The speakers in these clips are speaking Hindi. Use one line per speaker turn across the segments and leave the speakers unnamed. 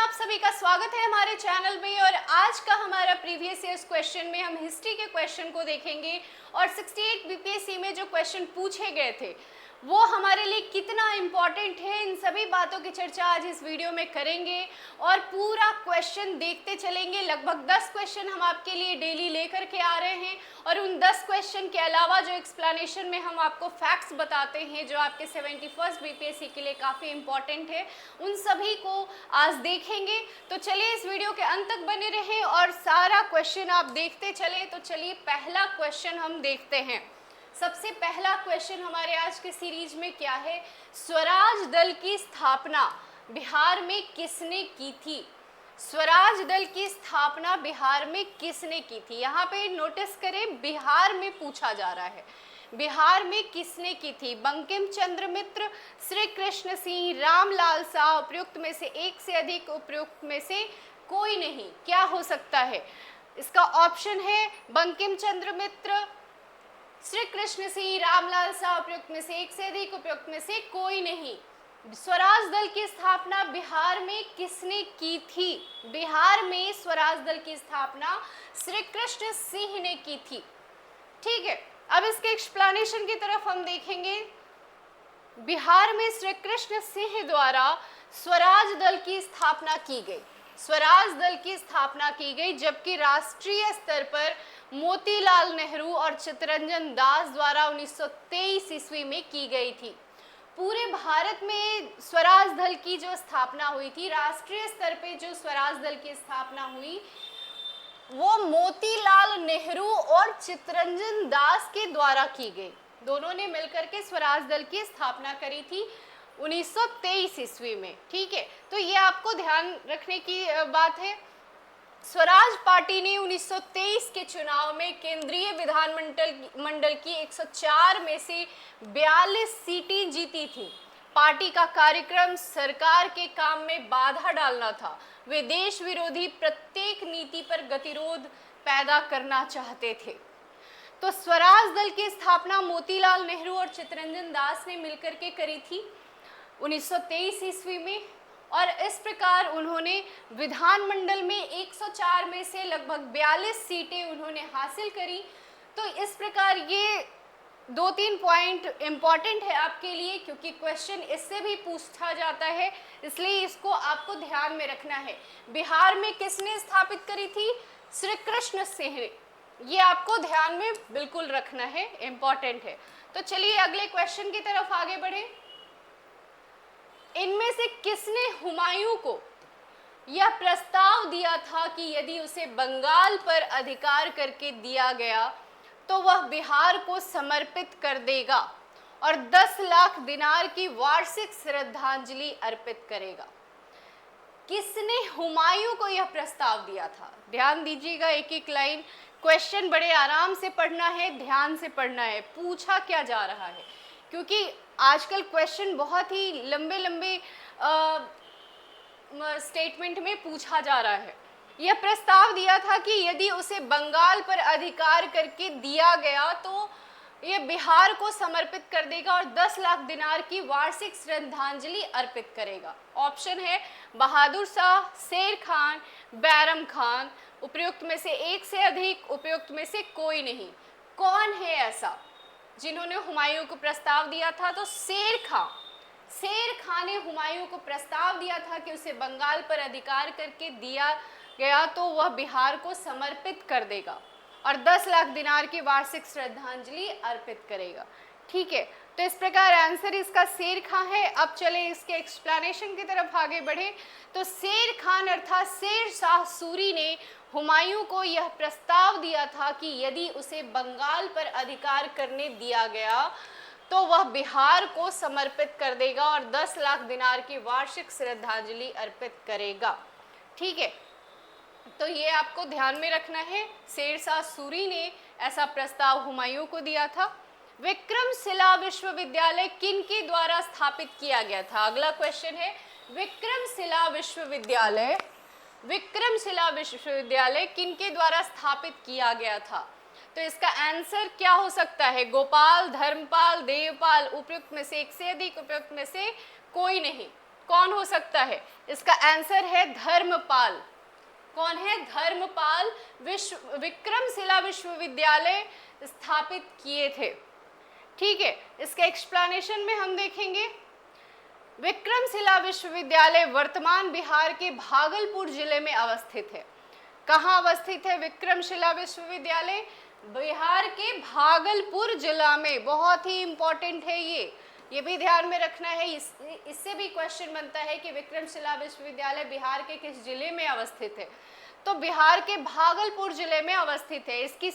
आप सभी का स्वागत है हमारे चैनल में। और आज का हमारा प्रीवियस ईयर्स क्वेश्चन में हम हिस्ट्री के क्वेश्चन को देखेंगे और 68 बीपीएससी में जो क्वेश्चन पूछे गए थे वो हमारे लिए कितना इम्पॉर्टेंट है, इन सभी बातों की चर्चा आज इस वीडियो में करेंगे और पूरा क्वेश्चन देखते चलेंगे। लगभग 10 क्वेश्चन हम आपके लिए डेली लेकर के आ रहे हैं और उन 10 क्वेश्चन के अलावा जो एक्सप्लेनेशन में हम आपको फैक्ट्स बताते हैं जो आपके 71st बीपीएससी के लिए काफ़ी इम्पॉर्टेंट है, उन सभी को आज देखेंगे। तो चलिए इस वीडियो के अंत तक बने रहें और सारा क्वेश्चन आप देखते चले। तो चलिए पहला क्वेश्चन हम देखते हैं। सबसे पहला क्वेश्चन हमारे आज के सीरीज में क्या है, स्वराज दल की स्थापना बिहार में किसने की थी? स्वराज दल की स्थापना बिहार में किसने की थी? यहाँ पे नोटिस करें, बिहार में पूछा जा रहा है, बिहार में किसने की थी? बंकिम चंद्र मित्र, श्री कृष्ण सिंह, रामलाल साह, उपयुक्त में से एक से अधिक, उपयुक्त में से कोई नहीं। क्या हो सकता है इसका ऑप्शन है? बंकिम चंद्र मित्र, श्री कृष्ण सिंह, रामलाल साह, उपयुक्त में से एक से अधिक, उपयुक्त में से कोई नहीं। स्वराज दल की स्थापना बिहार में किसने की थी? बिहार में स्वराज दल की स्थापना श्री कृष्ण सिंह ने की थी। ठीक है, अब इसके एक्सप्लेनेशन की तरफ हम देखेंगे। बिहार में श्री कृष्ण सिंह द्वारा स्वराज दल की स्थापना की गई, स्वराज दल की स्थापना की गई, जबकि राष्ट्रीय स्तर पर मोतीलाल नेहरू और चित्तरंजन दास द्वारा 1923 ईस्वी में की गई थी। पूरे भारत में स्वराज दल की जो स्थापना हुई थी, राष्ट्रीय स्तर पे जो स्वराज दल की स्थापना हुई वो मोतीलाल नेहरू और चित्तरंजन दास के द्वारा की गई। दोनों ने मिलकर के स्वराज दल की स्थापना करी थी 1923 ईस्वी में। ठीक है, तो ये आपको ध्यान रखने की बात है। स्वराज पार्टी ने 1923 के चुनाव में केंद्रीय विधानमंडल की 104 में से 42 सीटें जीती थी। पार्टी का कार्यक्रम सरकार के काम में बाधा डालना था। वे देश विरोधी प्रत्येक नीति पर गतिरोध पैदा करना चाहते थे। तो स्वराज दल की स्थापना मोतीलाल नेहरू और चित्तरंजन दास ने मिलकर के करी थी 1923 ईस्वी में और इस प्रकार उन्होंने विधानमंडल में 104 में से लगभग 42 सीटें उन्होंने हासिल करी। तो इस प्रकार ये 2-3 पॉइंट इम्पॉर्टेंट है आपके लिए, क्योंकि क्वेश्चन इससे भी पूछा जाता है, इसलिए इसको आपको ध्यान में रखना है। बिहार में किसने स्थापित करी थी? श्री कृष्ण सिंह। ये आपको ध्यान में बिल्कुल रखना है, इम्पॉर्टेंट है। तो चलिए अगले क्वेश्चन की तरफ आगे बढ़े। इनमें से किसने हुमायूं को यह प्रस्ताव दिया था कि यदि उसे बंगाल पर अधिकार करके दिया गया तो वह बिहार को समर्पित कर देगा और 10 लाख दिनार की वार्षिक श्रद्धांजलि अर्पित करेगा? किसने हुमायूं को यह प्रस्ताव दिया था? ध्यान दीजिएगा, एक एक लाइन, क्वेश्चन बड़े आराम से पढ़ना है, ध्यान से पढ़ना है, पूछा क्या जा रहा है, क्योंकि आजकल क्वेश्चन बहुत ही लंबे लंबे स्टेटमेंट में पूछा जा रहा है। यह प्रस्ताव दिया था कि यदि उसे बंगाल पर अधिकार करके दिया गया तो यह बिहार को समर्पित कर देगा और 10 लाख दिनार की वार्षिक श्रद्धांजलि अर्पित करेगा। ऑप्शन है बहादुर शाह, शेर खान, बैरम खान, उपयुक्त में से एक से अधिक, उपयुक्त में से कोई नहीं। कौन है ऐसा जिन्होंने हुमायूं को प्रस्ताव दिया था? तो शेर खान ने हुमायूं को प्रस्ताव दिया था कि उसे बंगाल पर अधिकार करके दिया गया तो वह बिहार को समर्पित कर देगा और 10 लाख दिनार की वार्षिक श्रद्धांजलि अर्पित करेगा। ठीक है, तो इस प्रकार आंसर इसका शेर खान है। अब चले इसके एक्सप्लेनेशन की तरफ आगे बढ़े। तो शेर खान अर्थात शेर शाह सूरी ने हुमायूं को यह प्रस्ताव दिया था कि यदि उसे बंगाल पर अधिकार करने दिया गया तो वह बिहार को समर्पित कर देगा और 10 लाख दिनार की वार्षिक श्रद्धांजलि अर्पित करेगा। ठीक है, तो ये आपको ध्यान में रखना है, शेर शाह सूरी ने ऐसा प्रस्ताव हुमायूं को दिया था। विक्रमशिला विश्वविद्यालय किन के द्वारा स्थापित किया गया था? अगला क्वेश्चन है, विक्रमशिला विश्वविद्यालय किन के द्वारा स्थापित किया गया था? तो इसका आंसर क्या हो सकता है? गोपाल, धर्मपाल, देवपाल, उपयुक्त में से एक से अधिक, उपयुक्त में से कोई नहीं। कौन हो सकता है? इसका आंसर है धर्मपाल। कौन है? धर्मपाल विक्रमशिला विश्वविद्यालय स्थापित किए थे। ठीक है, इसके एक्सप्लेनेशन में हम देखेंगे विक्रमशिला विश्वविद्यालय वर्तमान बिहार के भागलपुर जिले में अवस्थित है। कहाँ अवस्थित है विक्रमशिला विश्वविद्यालय? बिहार के भागलपुर जिला में। बहुत ही इंपॉर्टेंट है ये भी ध्यान में रखना है। इससे भी क्वेश्चन बनता है कि विक्रमशिला विश्वविद्यालय बिहार के किस जिले में अवस्थित है? तो बिहार के भागलपुर जिले में अवस्थित है। इसकी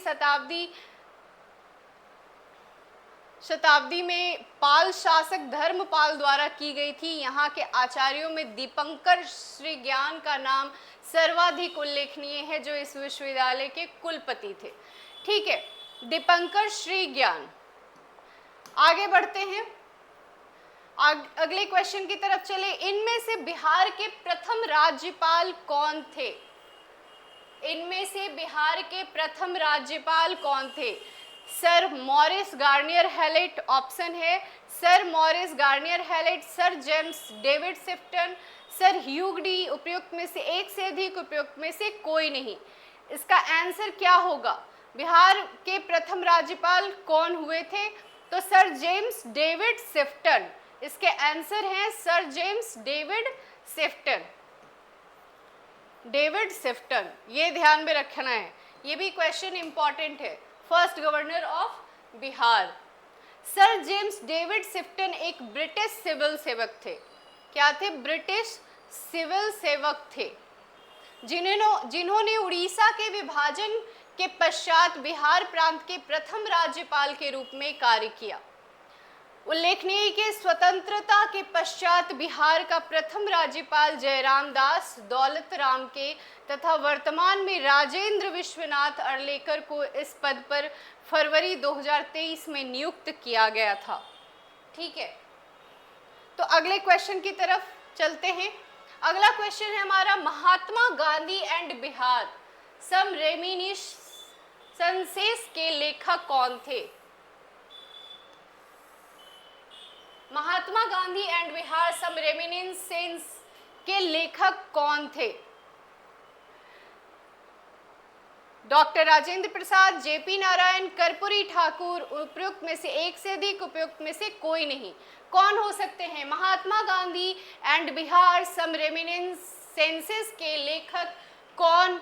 शताब्दी में पाल शासक धर्मपाल द्वारा की गई थी। यहाँ के आचार्यों में दीपंकर श्रीज्ञान का नाम सर्वाधिक उल्लेखनीय है, जो इस विश्वविद्यालय के कुलपति थे। ठीक है, दीपंकर श्रीज्ञान। आगे बढ़ते हैं, अगले क्वेश्चन की तरफ चले। इनमें से बिहार के प्रथम राज्यपाल कौन थे? इनमें से बिहार के प्रथम राज्यपाल कौन थे? Sir Morris Garnier Hallett option है, sir Morris Garnier Hallett, sir James David Sifton, sir Hugh D. उपयुक्त में से एक से अधिक, उपयुक्त में से कोई नहीं। इसका आंसर क्या होगा? बिहार के प्रथम राज्यपाल कौन हुए थे? तो सर जेम्स डेविड सिफ्टन। इसके आंसर हैं sir James David Sifton. David Sifton, ये ध्यान में रखना है, ये भी क्वेश्चन इंपॉर्टेंट है। First governor of Bihar sir James David Sifton एक ब्रिटिश सिविल सेवक थे। क्या थे? ब्रिटिश सिविल सेवक थे, जिन्होंने उड़ीसा के विभाजन के पश्चात बिहार प्रांत के प्रथम राज्यपाल के रूप में कार्य किया। उल्लेखनीय कि स्वतंत्रता के पश्चात बिहार का प्रथम राज्यपाल जयराम दास दौलत राम के तथा वर्तमान में राजेंद्र विश्वनाथ अर्लेकर को इस पद पर फरवरी 2023 में नियुक्त किया गया था। ठीक है, तो अगले क्वेश्चन की तरफ चलते हैं। अगला क्वेश्चन है हमारा, महात्मा गांधी एंड बिहार सम रेमिनिस्सेंसेस के लेखक कौन थे? महात्मा गांधी एंड बिहार सम रेमिनिस्सेंस के लेखक कौन थे? Doctor Rajendra Prasad, JP Narayan, Karpoori Thakur. उपयुक्त में से एक से अधिक, उपयुक्त में से कोई नहीं। कौन हो सकते हैं? महात्मा गांधी एंड बिहार सम रेमिनिस्सेंसेस के लेखक कौन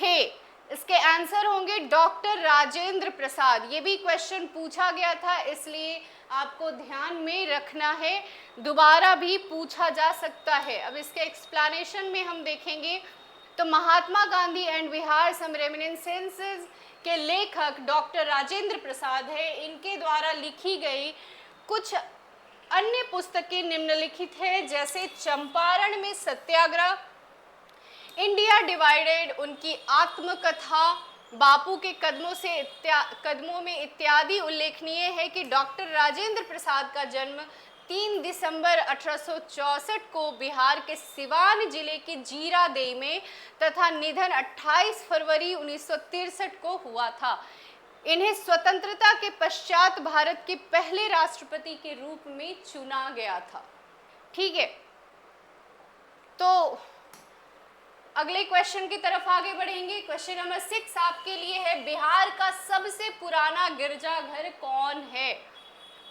थे? इसके आंसर होंगे डॉक्टर राजेंद्र प्रसाद। ये भी क्वेश्चन पूछा गया था, इसलिए आपको ध्यान में रखना है, दोबारा भी पूछा जा सकता है। अब इसके एक्सप्लेनेशन में हम देखेंगे तो महात्मा गांधी एंड बिहार सम रेमिनिस्सेंसेस के लेखक डॉक्टर राजेंद्र प्रसाद है। इनके द्वारा लिखी गई कुछ अन्य पुस्तकें निम्नलिखित है, जैसे चंपारण में सत्याग्रह, इंडिया डिवाइडेड, उनकी आत्मकथा, बापू के कदमों में इत्यादि। उल्लेखनीय है कि डॉक्टर राजेंद्र प्रसाद का जन्म 3 दिसंबर 1864 को बिहार के सिवान जिले के जीरादेई में तथा निधन 28 फरवरी 1963 को हुआ था। इन्हें स्वतंत्रता के पश्चात भारत के पहले राष्ट्रपति के रूप में चुना गया था। ठीक है, तो अगले क्वेश्चन की तरफ आगे बढ़ेंगे। क्वेश्चन नंबर 6 आपके लिए है, बिहार का सबसे पुराना गिरजाघर कौन है?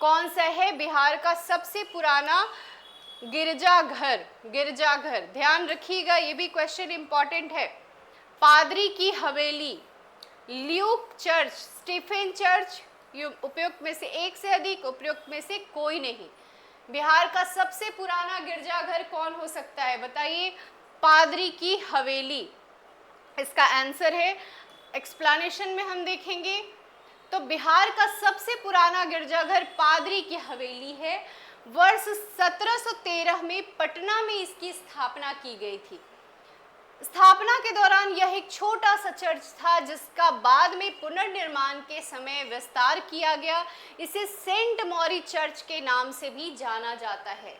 कौन सा है बिहार का सबसे पुराना गिरजाघर? गिरजाघर ध्यान रखिएगा, ये भी क्वेश्चन इंपॉर्टेंट है। पादरी की हवेली, ल्यूक चर्च, स्टीफेन चर्च। उपयुक्त में से एक से अधिक, उपयुक्त में से कोई नहीं। बिहार का सबसे पुराना गिरजाघर कौन हो सकता है? बताइए। पादरी की हवेली इसका आंसर है। एक्सप्लेनेशन में हम देखेंगे तो बिहार का सबसे पुराना गिरजाघर पादरी की हवेली है। वर्ष 1713 में पटना में इसकी स्थापना की गई थी। स्थापना के दौरान यह एक छोटा सा चर्च था, जिसका बाद में पुनर्निर्माण के समय विस्तार किया गया। इसे सेंट मॉरी चर्च के नाम से भी जाना जाता है।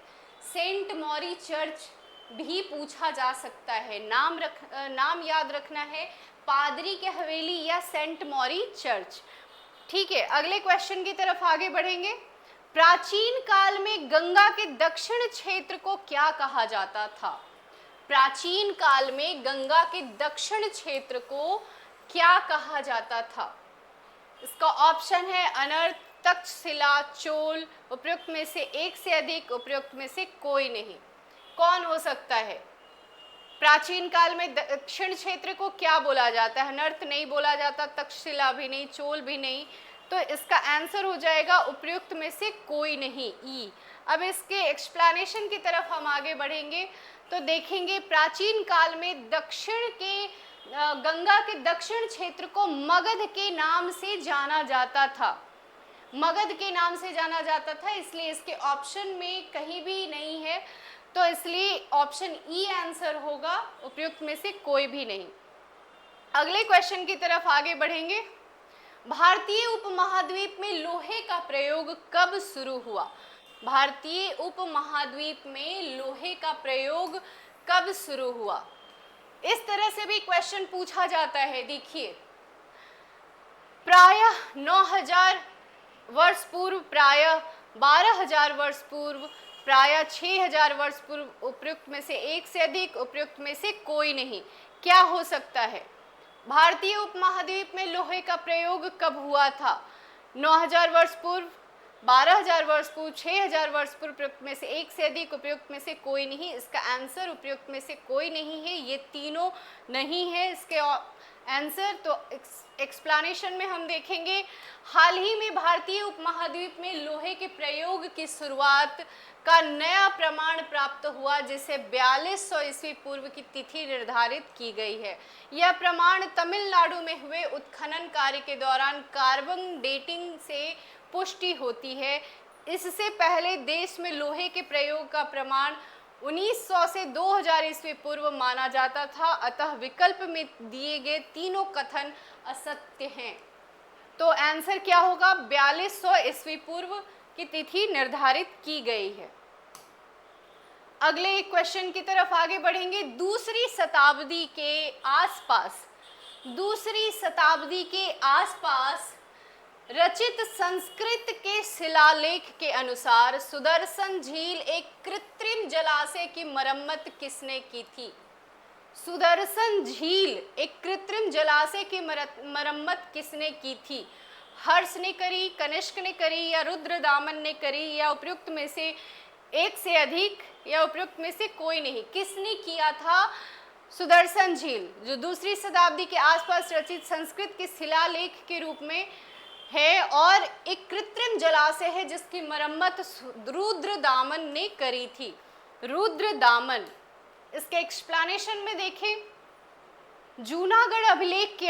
सेंट मॉरी चर्च भी पूछा जा सकता है। नाम याद रखना है, पादरी की हवेली या सेंट मॉरी चर्च। ठीक है, अगले क्वेश्चन की तरफ आगे बढ़ेंगे। प्राचीन काल में गंगा के दक्षिण क्षेत्र को क्या कहा जाता था? प्राचीन काल में गंगा के दक्षिण क्षेत्र को क्या कहा जाता था? इसका ऑप्शन है अनर्त, तक्षशिला, चोल, उपयुक्त में से एक से अधिक, उपयुक्त में से कोई नहीं। कौन हो सकता है? प्राचीन काल में दक्षिण क्षेत्र को क्या बोला जाता है? अनर्त नहीं बोला जाता, तक्षशिला भी नहीं, चोल भी नहीं, तो इसका आंसर हो जाएगा उपयुक्त में से कोई नहीं, ई। अब इसके एक्सप्लेनेशन की तरफ हम आगे बढ़ेंगे तो देखेंगे प्राचीन काल में दक्षिण के गंगा के दक्षिण क्षेत्र को मगध के नाम से जाना जाता था। मगध के नाम से जाना जाता था, इसलिए इसके ऑप्शन में कहीं भी नहीं है, तो इसलिए ऑप्शन ई आंसर होगा, उपयुक्त में से कोई भी नहीं। अगले क्वेश्चन की तरफ आगे बढ़ेंगे। भारतीय उपमहाद्वीप में लोहे का प्रयोग कब शुरू हुआ? भारतीय उपमहाद्वीप में लोहे का प्रयोग कब शुरू हुआ? इस तरह से भी क्वेश्चन पूछा जाता है। देखिए, प्रायः 9000 वर्ष पूर्व, प्रायः 12000 वर्ष पूर्व, प्रायः 6000 वर्ष पूर्व, उपयुक्त में से एक से अधिक, उपयुक्त में से कोई नहीं। क्या हो सकता है? भारतीय उपमहाद्वीप में लोहे का प्रयोग कब हुआ था? 9000 वर्ष पूर्व, 12000 वर्ष पूर्व, 6000 वर्ष पूर्व, उपयुक्त में से एक से अधिक, उपयुक्त में से कोई नहीं। इसका आंसर उपयुक्त में से कोई नहीं है, ये तीनों नहीं है इसके आंसर। तो एक्सप्लेनेशन में हम देखेंगे, हाल ही में भारतीय उपमहाद्वीप में लोहे के प्रयोग की शुरुआत का नया प्रमाण प्राप्त हुआ, जिसे 4200 ईस्वी पूर्व की तिथि निर्धारित की गई है। यह प्रमाण तमिलनाडु में हुए उत्खनन कार्य के दौरान कार्बन डेटिंग से पुष्टि होती है। इससे पहले देश में लोहे के प्रयोग का प्रमाण 1900 से 2000 ईस्वी पूर्व माना जाता था, अतः विकल्प में दिए गए तीनों कथन असत्य हैं। तो आंसर क्या होगा? 4200 ईस्वी पूर्व की तिथि निर्धारित की गई है। अगले एक क्वेश्चन की तरफ आगे बढ़ेंगे। दूसरी शताब्दी के आसपास रचित संस्कृत के शिलालेख के अनुसार सुदर्शन झील एक कृत्रिम जलाशय की मरम्मत किसने की थी? सुदर्शन झील एक कृत्रिम जलाशय की मरम्मत किसने की थी? हर्ष ने करी, कनिष्क ने करी, या रुद्रदामन ने करी, या उपयुक्त में से एक से अधिक, या उपयुक्त में से कोई नहीं। किसने किया था सुदर्शन झील, जो दूसरी शताब्दी के आसपास रचित संस्कृत के शिलालेख के रूप में है और एक कृत्रिम जलाशय है जिसकी मरम्मत रुद्रदामन ने करी थी। रुद्रदामन। इसके एक्सप्लेनेशन में देखें, जूनागढ़ अभिलेख के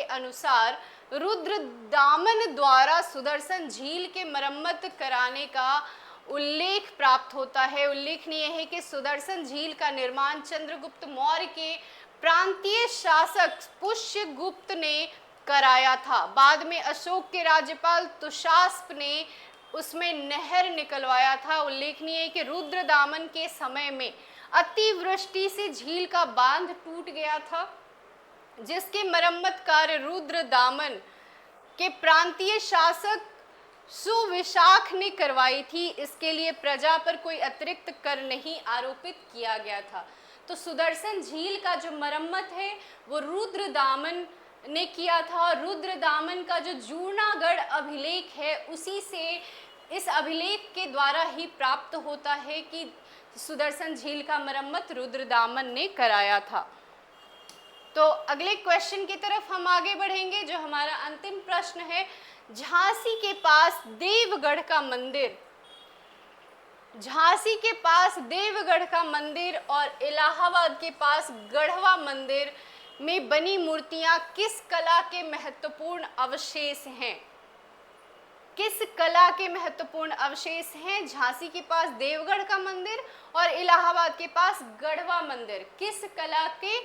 अनुसार रुद्रदामन द्वारा सुदर्शन झील के मरम्मत कराने का उल्लेख प्राप्त होता है। उल्लेखनीय है कि सुदर्शन झील का निर्माण चंद्रगुप्त मौर्य के प्रांतीय शासक पुष्यगुप्त ने कराया था। बाद में अशोक के राज्यपाल तुषास्प ने उसमें नहर निकलवाया था। उल्लेखनीय है कि रुद्रदामन के समय में अतिवृष्टि से झील का बांध टूट गया था, जिसके मरम्मत कार्य रुद्रदामन के प्रांतीय शासक सुविशाख ने करवाई थी। इसके लिए प्रजा पर कोई अतिरिक्त कर नहीं आरोपित किया गया था। तो सुदर्शन झील का जो मरम्मत है वो रुद्रदामन ने किया था। और रुद्रदामन का जो जूनागढ़ अभिलेख है, उसी से, इस अभिलेख के द्वारा ही प्राप्त होता है कि सुदर्शन झील का मरम्मत रुद्रदामन ने कराया था। तो अगले क्वेश्चन की तरफ हम आगे बढ़ेंगे, जो हमारा अंतिम प्रश्न है। झांसी के पास देवगढ़ का मंदिर और इलाहाबाद के पास गढ़वा मंदिर में बनी मूर्तियां किस कला के महत्वपूर्ण अवशेष हैं? किस कला के महत्वपूर्ण अवशेष हैं? झांसी के पास देवगढ़ का मंदिर और इलाहाबाद के पास गढ़वा मंदिर किस कला के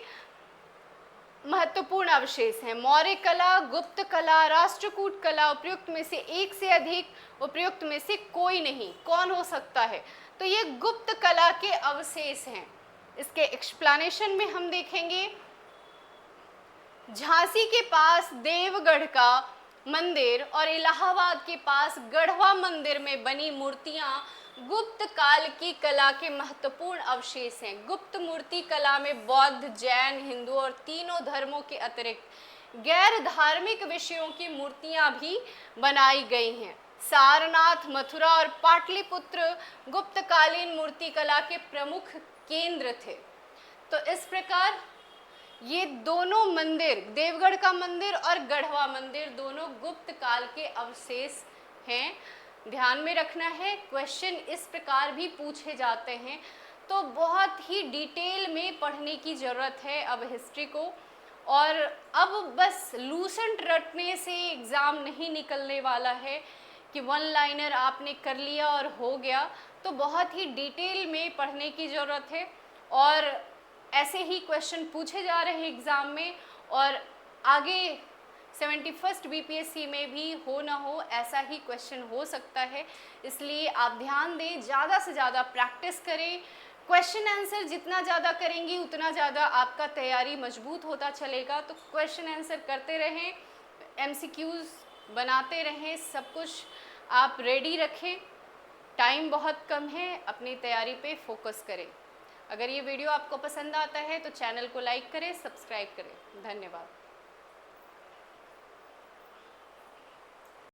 महत्वपूर्ण अवशेष हैं? मौर्य कला, गुप्त कला, राष्ट्रकूट कला, उपयुक्त में से एक से अधिक, उपयुक्त में से कोई नहीं। कौन हो सकता है? तो ये गुप्त कला के अवशेष हैं। इसके एक्सप्लेनेशन में हम देखेंगे, झांसी के पास देवगढ़ का मंदिर और इलाहाबाद के पास गढ़वा मंदिर में बनी मूर्तियां गुप्त काल की कला के महत्वपूर्ण अवशेष हैं। गुप्त मूर्ति कला में बौद्ध, जैन, हिंदू और तीनों धर्मों के अतिरिक्त गैर धार्मिक विषयों की मूर्तियां भी बनाई गई हैं। सारनाथ, मथुरा और पाटलिपुत्र गुप्तकालीन मूर्ति कला के प्रमुख केंद्र थे। तो इस प्रकार ये दोनों मंदिर, देवगढ़ का मंदिर और गढ़वा मंदिर, दोनों गुप्त काल के अवशेष हैं। ध्यान में रखना है, क्वेश्चन इस प्रकार भी पूछे जाते हैं, तो बहुत ही डिटेल में पढ़ने की ज़रूरत है अब हिस्ट्री को। और अब बस लूसेंट रटने से एग्ज़ाम नहीं निकलने वाला है कि वन लाइनर आपने कर लिया और हो गया, तो बहुत ही डिटेल में पढ़ने की ज़रूरत है। और ऐसे ही क्वेश्चन पूछे जा रहे हैं एग्ज़ाम में, और आगे 71st बीपीएससी में भी हो ना हो ऐसा ही क्वेश्चन हो सकता है। इसलिए आप ध्यान दें, ज़्यादा से ज़्यादा प्रैक्टिस करें। क्वेश्चन आंसर जितना ज़्यादा करेंगी उतना ज़्यादा आपका तैयारी मजबूत होता चलेगा। तो क्वेश्चन आंसर करते रहें, एमसीक्यूज़ बनाते रहें, सब कुछ आप रेडी रखें। टाइम बहुत कम है, अपनी तैयारी पे फोकस करें। अगर ये वीडियो आपको पसंद आता है तो चैनल को लाइक करें, सब्सक्राइब करें। धन्यवाद।